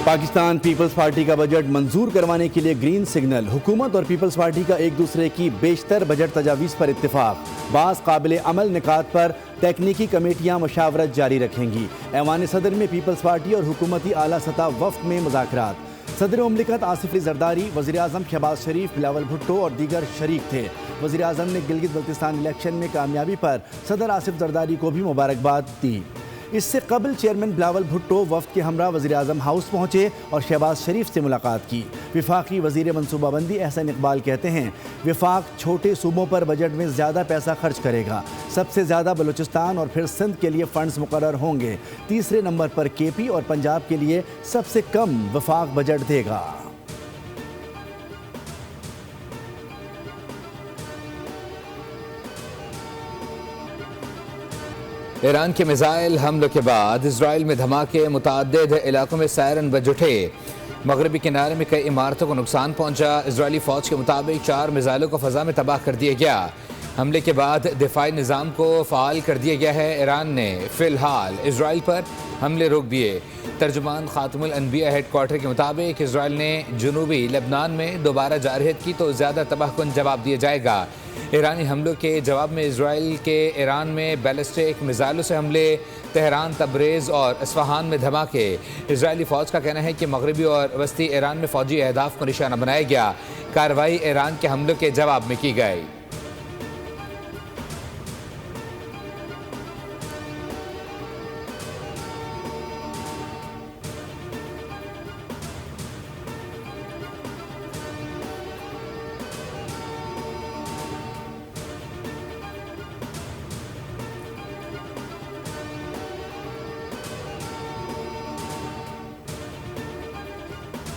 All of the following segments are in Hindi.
पाकिस्तान पीपल्स पार्टी का बजट मंजूर करवाने के लिए ग्रीन सिग्नल। हुकूमत और पीपल्स पार्टी का एक दूसरे की बेशतर बजट तजावीज़ पर इत्तेफाक। बाज़ काबिल अमल निकात पर तकनीकी कमेटियाँ मशावरत जारी रखेंगी। ऐवान सदर में पीपल्स पार्टी और हुकूमती आला सतह वफ्द में मुज़ाकरात। सदर मुमलिकत आसिफ अली जरदारी, वज़ीर आज़म शहबाज शरीफ, बिलावल भुट्टो और दीगर शरीक थे। वज़ीर आज़म ने गिलगित बल्तिस्तान इलेक्शन में कामयाबी पर सदर आसिफ जरदारी को भी मुबारकबाद दी। इससे कबल चेयरमैन बिलावल भुट्टो वफ्द के हमरा वज़ीर आज़म हाउस पहुँचे और शहबाज शरीफ से मुलाकात की। विफाकी वज़ीर मनसूबाबंदी एहसन इकबाल कहते हैं, विफाक छोटे सूबों पर बजट में ज़्यादा पैसा खर्च करेगा। सबसे ज़्यादा बलूचिस्तान और फिर सिंध के लिए फ़ंड्स मुकर्रर होंगे। तीसरे नंबर पर केपी और पंजाब के लिए सबसे कम वफाक बजट देगा। ईरान के मिसाइल हमलों के बाद इजराइल में धमाके, मुतअद्दिद इलाकों में सायरन बज उठे। मगरबी किनारे में कई इमारतों को नुकसान पहुंचा। इजरायली फौज के मुताबिक 4 मिसाइलों को फजा में तबाह कर दिया गया। हमले के बाद दिफाई निज़ाम को फ़ाल कर दिया गया है। ईरान ने फ़िलहाल इजराइल पर हमले रोक दिए। तर्जुमान खातमुल अनबिया हेडक्वार्टर के मुताबिक इजराइल ने जनूबी लेबनान में दोबारा जारहियत की तो ज़्यादा तबाहकुन जवाब दिया जाएगा। ईरानी हमलों के जवाब में इजराइल के ईरान में बैलिस्टिक मिसाइलों से हमले, तेहरान, तबरेज़ और इस्फहान में धमाके। इजरायली फ़ौज का कहना है कि मगरबी और वस्ती ईरान में फ़ौजी अहदाफ को निशाना बनाया गया। कार्रवाई ईरान के हमलों के जवाब में की गई।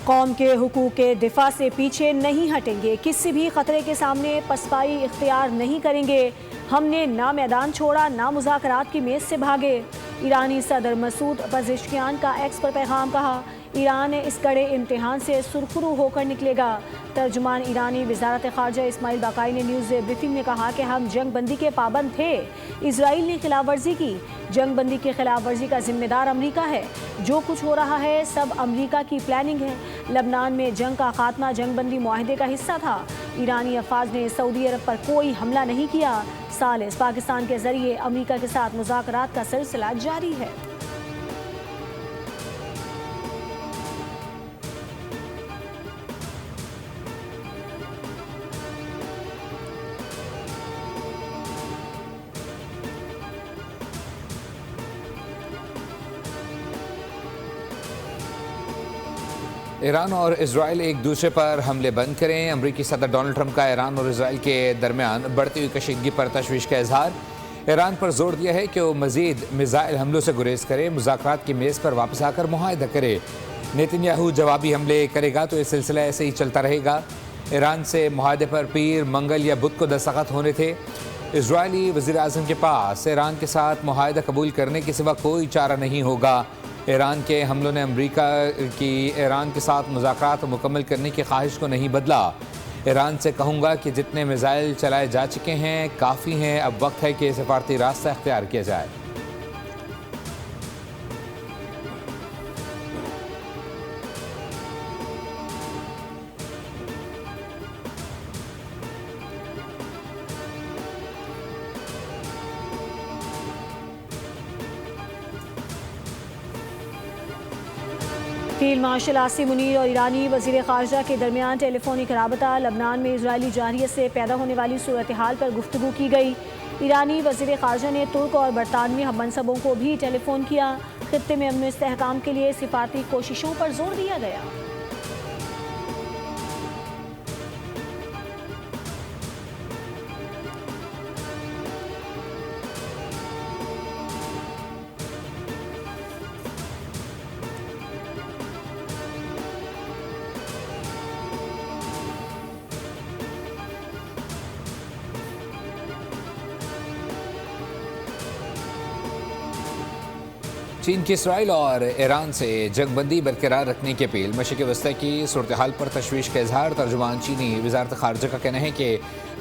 कौम के हुकूक के दिफा से पीछे नहीं हटेंगे, किसी भी खतरे के सामने पसपाई इख्तियार नहीं करेंगे। हमने ना मैदान छोड़ा, ना मुज़ाकरात की मेज़ से भागे। ईरानी सदर मसूद पज़ेश्कियान का एक्स पर पैगाम कहा, ईरान इस कड़े इम्तिहान से सुरखरू होकर निकलेगा। तर्जुमान ईरानी वज़ारत ख़ारजा इस्माइल बाकाई ने न्यूज़ ब्रीफिंग में कहा कि हम जंग बंदी के पाबंद थे, इजराइल ने खिलाफ वर्जी की। जंग बंदी की खिलाफ वर्जी का जिम्मेदार अमरीका है। जो कुछ हो रहा है सब अमरीका की प्लानिंग है। लबनान में जंग का खात्मा जंग बंदी मुआहदे का हिस्सा था। ईरानी अफवाज ने सऊदी अरब पर कोई हमला नहीं किया। सालिस पाकिस्तान के जरिए अमरीका के साथ मुज़ाकरात का सिलसिला जारी है। ईरान और इजराइल एक दूसरे पर हमले बंद करें। अमरीकी सदर डोनाल्ड ट्रंप का ईरान और इजराइल के दरमियान बढ़ती हुई कशीदगी पर तशवीश का इजहार। ईरान पर जोर दिया है कि वो मजीद मिसाइल हमलों से गुरेज करे, मुज़ाकरात की मेज़ पर वापस आकर मुआहदा करे। नेतन्याहू जवाबी हमले करेगा तो ये सिलसिला ऐसे ही चलता रहेगा। ईरान से मुआहदे पर पीर, मंगल या बुध को दस्तखत होने थे। इजरायली वज़ीर आज़म के पास ईरान के साथ मुआहदा कबूल करने के सिवा कोई चारा नहीं होगा। ईरान के हमलों ने अमरीका की ईरान के साथ मुज़ाकरात मुकम्मल करने की ख्वाहिश को नहीं बदला। ईरान से कहूँगा कि जितने मिसाइल चलाए जा चुके हैं काफ़ी हैं, अब वक्त है कि सफारती रास्ता इख्तियार किया जाए। फील्ड मार्शल आसिम मुनीर और ईरानी वज़ीर ख़ारजा के दरमियान टेलीफोनिक राबता। लबनान में इजरायली जारहियत से पैदा होने वाली सूरत हाल पर गुफ्तगू की गई। ईरानी वज़ीर ख़ारजा ने तुर्क और बरतानवी हममनसबों को भी टेलीफोन किया। खित्ते में अमन इस्तेहकाम के लिए सिफारती कोशिशों पर जोर दिया गया। चीन की इसराइल और ईरान से जंगबंदी बरकरार रखने की अपील। मशरिक़ वस्ती की सूरत हाल पर तशवीश का इजहार। तर्जुमान चीनी वज़ारत ख़ारजा का कहना है कि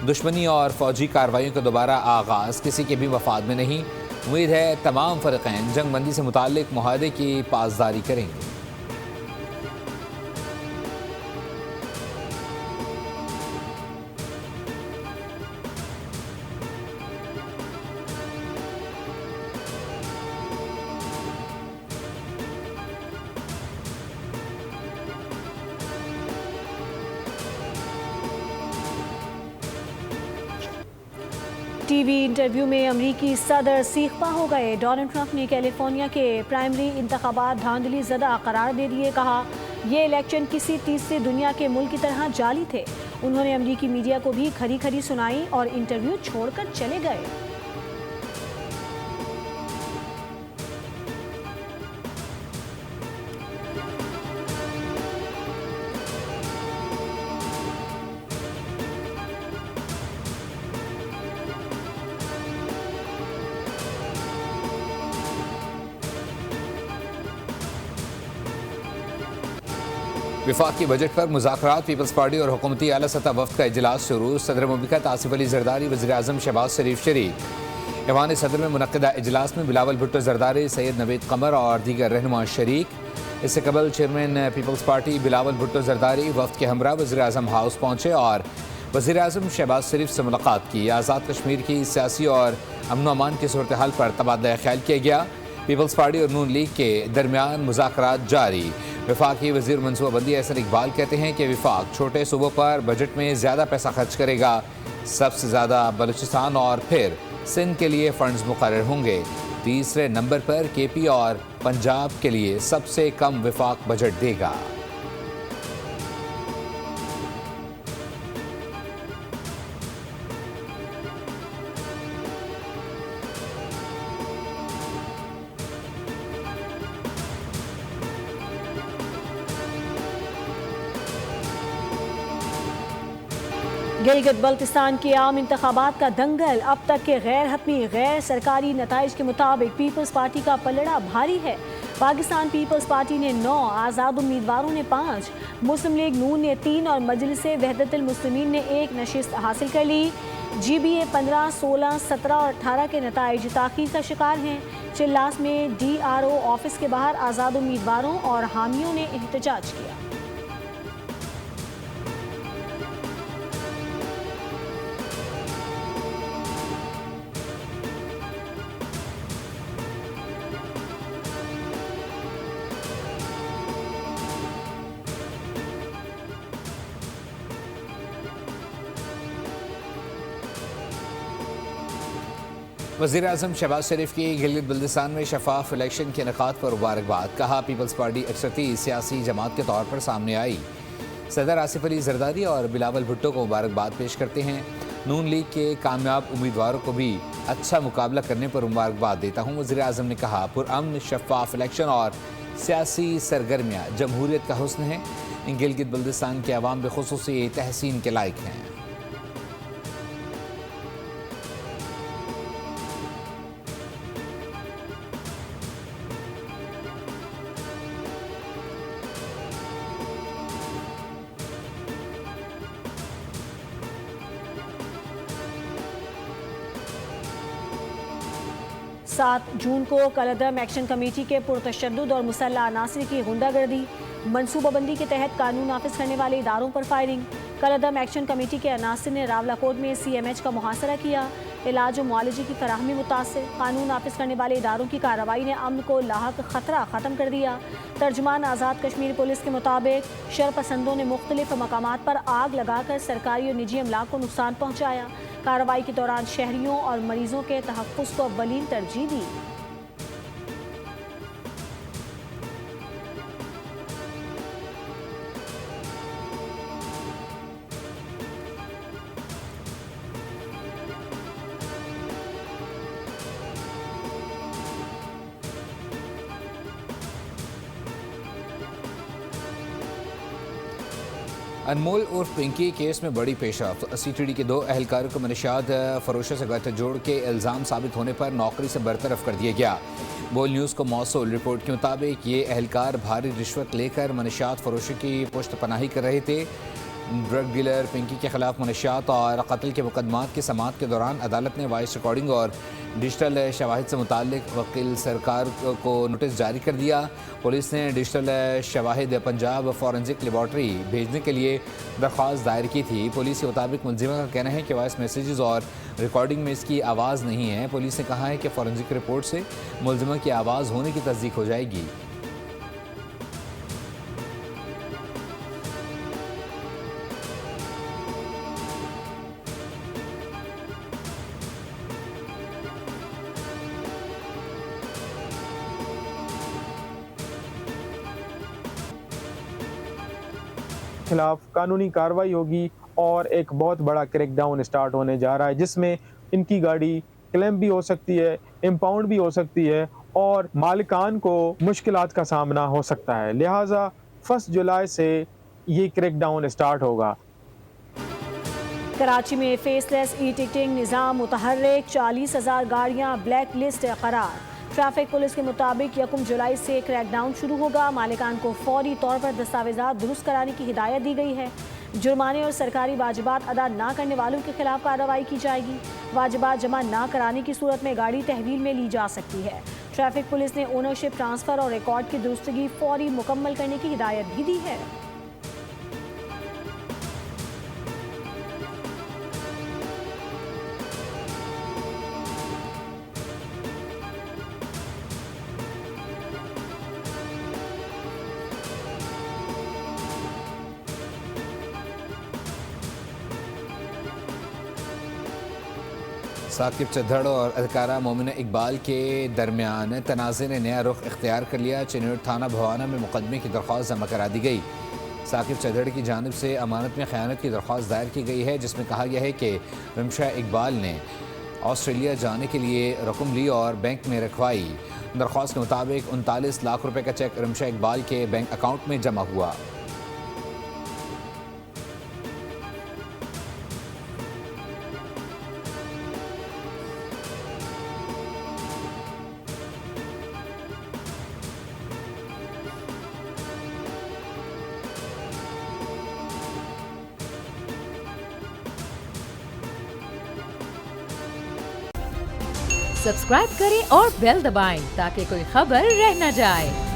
दुश्मनी और फ़ौजी कार्रवाइयों का दोबारा आगाज़ किसी के भी मफाद में नहीं। उम्मीद है तमाम फ़रीक़ैन जंगबंदी से मुताल्लिक़ मुआहदे की पासदारी करेंगे। टीवी इंटरव्यू में अमरीकी सदर सीखपा हो गए। डोनाल्ड ट्रंप ने कैलिफोर्निया के प्राइमरी इंतखाबात धांधली ज़दा करार दे दिए। कहा ये इलेक्शन किसी तीसरी दुनिया के मुल्क की तरह जाली थे। उन्होंने अमरीकी मीडिया को भी खरी खरी सुनाई और इंटरव्यू छोड़कर चले गए। विफाकी बजट पर मुज़ाकरात। पीपल्स पार्टी और हुकूमती आला सतह वफ्द का इजलास शुरू। सदर मुमलिकत आसिफ अली जरदारी, वज़ीर आज़म शहबाज शरीफ शरीक। ऐवान सदर में मुनक़दा इजलास में बिलावल भुट्टो जरदारी, सैयद नवीद कमर और दीगर रहनुमा शरीक। इससे कबल chairman Peoples Party Bilawal Bhutto Zardari वफ्द के हमरा वज़ीर आज़म हाउस पहुँचे और वज़ीर आज़म शहबाज शरीफ से मुलाकात की। आज़ाद कश्मीर की सियासी और अमन अमान की सूरत हाल पर तबादला ख्याल किया गया। पीपल्स पार्टी और नून लीग के दरमियान मुज़ाकरात जारी। विफाकी वज़ीर मनसूबाबंदी एहसन इकबाल कहते हैं कि विफाक छोटे सूबों पर बजट में ज़्यादा पैसा खर्च करेगा। सबसे ज़्यादा बलूचिस्तान और फिर सिंध के लिए फंड्स मुकर्रर होंगे। तीसरे नंबर पर केपी और पंजाब के लिए सबसे कम विफाक बजट देगा। गिलगित बल्तिस्तान के आम इंतखाबात का दंगल। अब तक के गैर हतमी गैर सरकारी नताइज के मुताबिक पीपल्स पार्टी का पलड़ा भारी है। पाकिस्तान पीपल्स पार्टी ने 9, आज़ाद उम्मीदवारों ने 5, मुस्लिम लीग नून ने 3 और मजलिस वहदतुल मुस्लिमीन ने 1 नशिस्त हासिल कर ली। GBA 15, 16, 17 और 18 के नताइज ताख़ीर का शिकार हैं। चिल्लास में DRO ऑफिस के बाहर आज़ाद उम्मीदवारों और हामियों ने एहतजाज किया। वज़ीर आज़म शहबाज शरीफ की गिलगित बल्तिस्तान में शफाफ इलेक्शन के इनेकाद पर मुबारकबाद। कहा पीपल्स पार्टी अक्सरती सियासी जमात के तौर पर सामने आई। सदर आसिफ अली जरदारी और बिलावल भुट्टो को मुबारकबाद पेश करते हैं। नून लीग के कामयाब उम्मीदवारों को भी अच्छा मुकाबला करने पर मुबारकबाद देता हूँ। वज़ीर आज़म ने कहा पुरअमन शफाफ इलेक्शन और सियासी सरगर्मियाँ जमहूरियत का हुस्न है। गिलगित बल्तिस्तान के अवाम बखुसूसी तहसीन के लायक हैं। सात जून को कलअदम एक्शन कमेटी के पुरतशद्दुद और मुसल्लह अनासर की गुंडागर्दी। मनसूबाबंदी के तहत कानून नाफिज करने वाले इदारों पर फायरिंग। कलअदम एक्शन कमेटी के अनासर ने रावलाकोट में CMH का मुहासरा किया। इलाज और मुआलजे की फराहमी मुतासिर। कानून नाफिज करने वाले इदारों की कार्रवाई ने अमन को लाहक खतरा ख़त्म कर दिया। तर्जुमान आज़ाद कश्मीर पुलिस के मुताबिक शरपसंदों ने मुख्तलिफ मकामात पर आग लगाकर सरकारी और निजी अमलाक को नुकसान पहुँचाया। कार्रवाई के दौरान शहरियों और मरीजों के तहफ़्फ़ुज़ को अव्वलीन तरजीह दी। अनमोल उर्फ पिंकी केस में बड़ी पेशरफ्त। CTD के 2 अहलकारों को मनशियात फरोशों से गठजोड़ के इल्ज़ाम साबित होने पर नौकरी से बरतरफ कर दिया गया। बोल न्यूज़ को मौसूल रिपोर्ट के मुताबिक ये अहलकार भारी रिश्वत लेकर मनशियात फरोशों की पुश्त पनाही कर रहे थे। ड्रग डीलर पिंकी के खिलाफ मनशियात और कत्ल के मुकदमात की समाअत के दौरान अदालत ने वॉइस रिकॉर्डिंग और डिजिटल शवाहिद से मुताल्लिक वकील सरकार को नोटिस जारी कर दिया। पुलिस ने डिजिटल शवाहिद पंजाब फॉरेंसिक लेबॉर्ट्री भेजने के लिए दरख्वास्त दायर की थी। पुलिस के मुताबिक मुलजिमा का कहना है कि वॉइस मैसेजेस और रिकॉर्डिंग में इसकी आवाज़ नहीं है। पुलिस ने कहा है कि फॉरेंसिक रिपोर्ट से मुलजिमा की आवाज़ होने की तस्दीक हो जाएगी। खिलाफ कानूनी कार्रवाई होगी और एक बहुत बड़ा क्रैकडाउन स्टार्ट होने जा रहा है, जिसमें इनकी गाड़ी क्लेम भी हो सकती है, इम्पाउंड भी हो सकती है और मालिकान को मुश्किलात का सामना हो सकता है। लिहाजा 1 जुलाई से ये क्रैकडाउन स्टार्ट होगा। कराची में फेसलेस ई टिकटिंग निज़ाम मुतहर्रिक, 40,000 गाड़ियाँ ब्लैक लिस्ट करार। ट्रैफिक पुलिस के मुताबिक 1 जुलाई से क्रैकडाउन शुरू होगा। मालिकान को फौरी तौर पर दस्तावेजात दुरुस्त कराने की हिदायत दी गई है। जुर्माने और सरकारी वाजिबात अदा ना करने वालों के खिलाफ कार्रवाई की जाएगी। वाजिबात जमा ना कराने की सूरत में गाड़ी तहवील में ली जा सकती है। ट्रैफिक पुलिस ने ओनरशिप ट्रांसफ़र और रिकॉर्ड की दुरुस्तगी फौरी मुकम्मल करने की हिदायत भी दी है। साकिब चद्धड़ और अदकारा मोमिना इकबाल के दरमियान तनाज़े ने नया रुख इख्तियार कर लिया। चिन्नौर थाना भवाना में मुकदमे की दरख्वास्त जमा करा दी गई। साकिब चद्धड़ की जानिब से अमानत में ख़यानत की दरख्वास्त दायर की गई है, जिसमें कहा गया है कि रिमशा इकबाल ने ऑस्ट्रेलिया जाने के लिए रकम ली और बैंक में रखवाई। दरख्वास्त के मुताबिक 39 लाख रुपये का चेक रिमशा इकबाल के बैंक अकाउंट में जमा हुआ। सब्सक्राइब करें और बेल दबाएं ताकि कोई खबर रह न जाए।